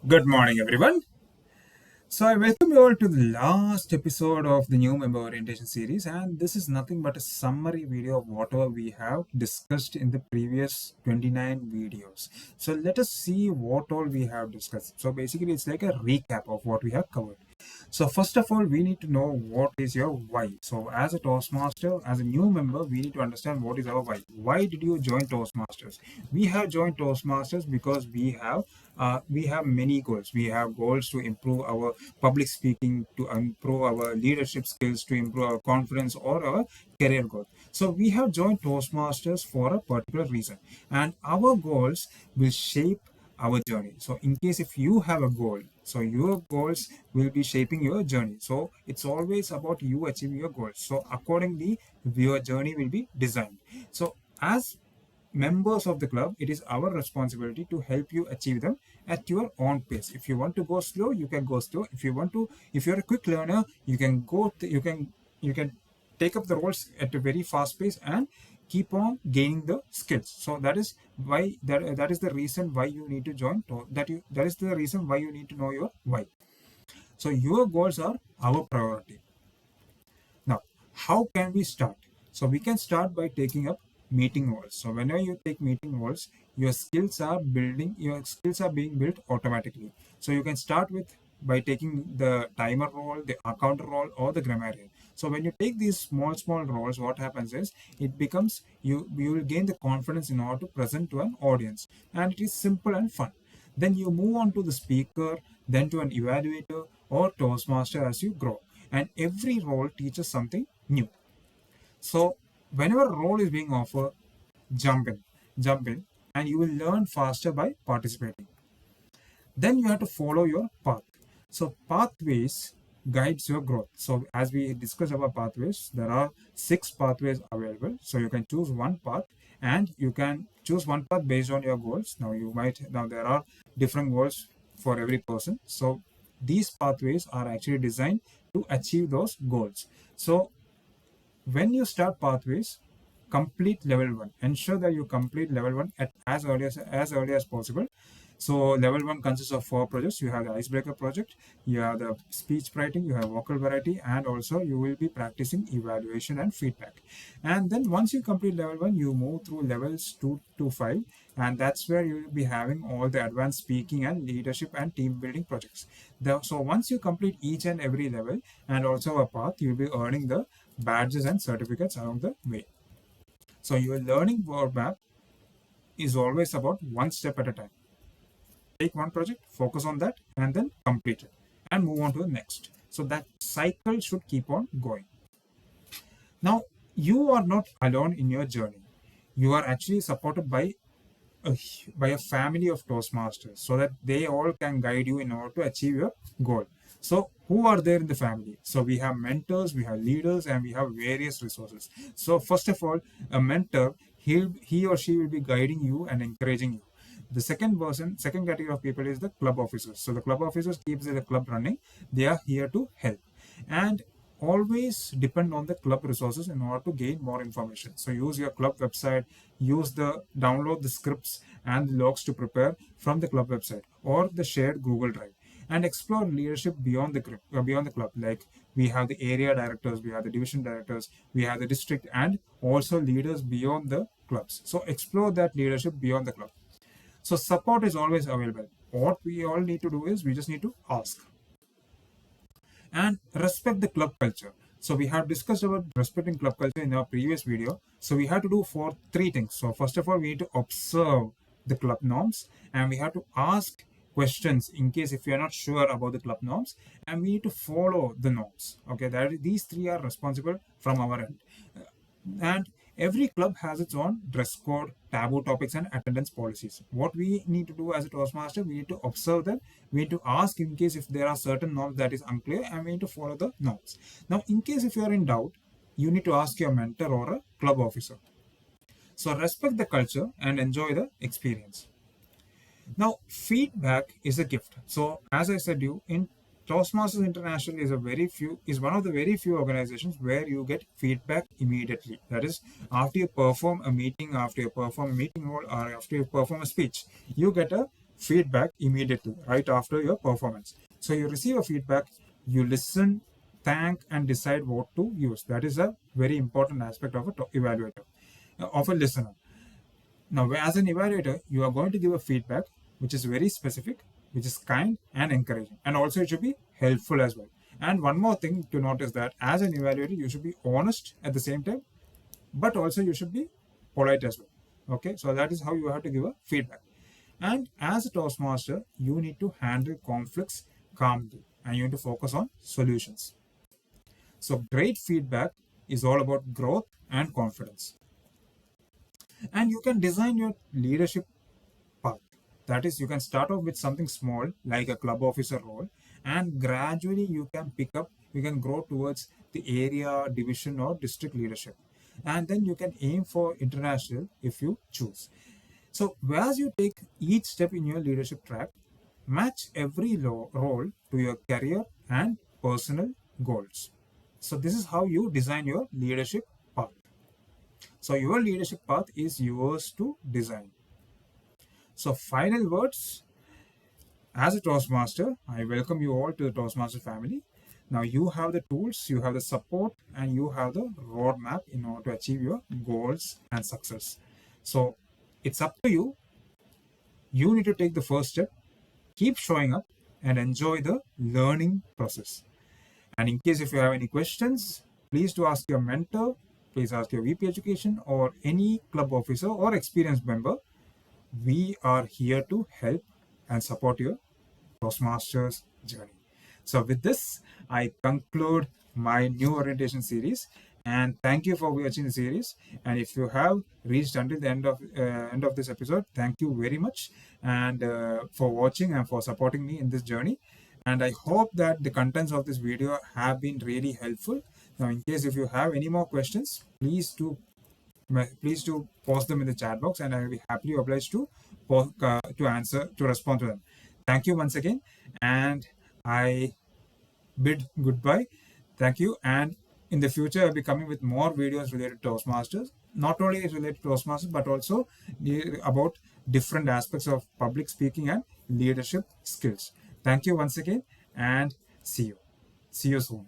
Good morning, everyone. So, I welcome you all to the last episode of the new member orientation series, and this is nothing but a summary video of whatever we have discussed in the previous 29 videos. So, let us see what all we have discussed. So, basically, it's like a recap of what we have covered. So first of all, we need to know what is your why. So as a Toastmaster, as a new member, we need to understand what is our why. Why did you join Toastmasters? We have joined Toastmasters because we have many goals. We have goals to improve our public speaking, to improve our leadership skills, to improve our confidence or our career growth. So we have joined Toastmasters for a particular reason, and our goals will shape our journey. So in case if you have a goal, so your goals will be shaping your journey. So it's always about you achieving your goals. So accordingly, your journey will be designed. So as members of the club, it is our responsibility to help you achieve them at your own pace. If you want to go slow, you can go slow. If you're a quick learner, you can take up the roles at a very fast pace and keep on gaining the skills. So that is the reason why you need to join. That is the reason why you need to know your why. So your goals are our priority. Now, how can we start? So we can start by taking up meeting roles. So whenever you take meeting roles, your skills are being built automatically. So you can start with by taking the timer role, the accountant role, or the grammarian. So when you take these small roles, what happens is it becomes you will gain the confidence in order to present to an audience, and it is simple and fun. Then you move on to the speaker, then to an evaluator or Toastmaster as you grow. And every role teaches something new. So whenever a role is being offered, jump in, and you will learn faster by participating. Then you have to follow your path. So pathways guides your growth. So as we discussed about pathways, there are 6 pathways available. So you can choose one path, and you can choose one path based on your goals. Now there are different goals for every person. So these pathways are actually designed to achieve those goals. So when you start pathways, complete level 1. Ensure that you complete level 1 at as early as possible. So level 1 consists of 4 projects. You have the icebreaker project, you have the speech writing, you have vocal variety, and also you will be practicing evaluation and feedback. And then once you complete level 1, you move through levels 2 to 5, and that's where you will be having all the advanced speaking and leadership and team building projects. So once you complete each and every level and also a path, you'll be earning the badges and certificates along the way. So your learning roadmap is always about one step at a time. Take one project, focus on that, and then complete it and move on to the next. So that cycle should keep on going. Now, you are not alone in your journey. You are actually supported a, by a family of Toastmasters so that they all can guide you in order to achieve your goal. So who are there in the family? So we have mentors, we have leaders, and we have various resources. So first of all, a mentor, he or she will be guiding you and encouraging you. The second category of people is the club officers. So the club officers keeps the club running. They are here to help. And always depend on the club resources in order to gain more information. So use your club website, download the scripts and logs to prepare from the club website or the shared Google Drive, and explore leadership beyond the club. Like we have the area directors, we have the division directors, we have the district, and also leaders beyond the clubs. So explore that leadership beyond the club. So support is always available. What we all need to do is we just need to ask and respect the club culture. So we have discussed about respecting club culture in our previous video. So we have to do three things. So first of all, we need to observe the club norms, and we have to ask questions in case if we are not sure about the club norms, and we need to follow the norms. Okay, these three are responsible from our end. And every club has its own dress code, taboo topics, and attendance policies. What we need to do as a Toastmaster, we need to observe them. We need to ask in case if there are certain norms that is unclear, and we need to follow the norms. Now, in case if you are in doubt, you need to ask your mentor or a club officer. So respect the culture and enjoy the experience. Now, feedback is a gift. So, as I said, you in Toastmasters International is one of the very few organizations where you get feedback immediately. That is, after you perform a meeting role, or after you perform a speech, you get a feedback immediately right after your performance. So you receive a feedback, you listen, thank, and decide what to use. That is a very important aspect of a evaluator, of a listener. Now, as an evaluator, you are going to give a feedback which is very specific, which is kind and encouraging, and also it should be helpful as well. And one more thing to notice, that as an evaluator, you should be honest at the same time, but also you should be polite as well. Okay, so that is how you have to give a feedback. And as a Toastmaster, you need to handle conflicts calmly and you need to focus on solutions. So, great feedback is all about growth and confidence. And you can design your leadership path. That is, you can start off with something small like a club officer role, and gradually you can grow towards the area, division, or district leadership. And then you can aim for international if you choose. So, as you take each step in your leadership track, match every role to your career and personal goals. So, this is how you design your leadership path. So, your leadership path is yours to design. So, final words. As a Toastmaster, I welcome you all to the Toastmaster family. Now, you have the tools, you have the support, and you have the roadmap in order to achieve your goals and success. So, it's up to you. You need to take the first step, keep showing up, and enjoy the learning process. And in case if you have any questions, please do ask your mentor, please ask your VP Education or any club officer or experienced member. We are here to help and support your Toastmasters journey. So with this, I conclude my new orientation series, and thank you for watching the series. And if you have reached until the end of this episode, thank you very much, and for watching and for supporting me in this journey. And I hope that the contents of this video have been really helpful. Now, in case if you have any more questions, please do post them in the chat box, and I will be happily obliged to respond to them. Thank you once again, and I bid goodbye. Thank you, and in the future I'll be coming with more videos related to Toastmasters. Not only related to Toastmasters, but also about different aspects of public speaking and leadership skills. Thank you once again, and see you. See you soon.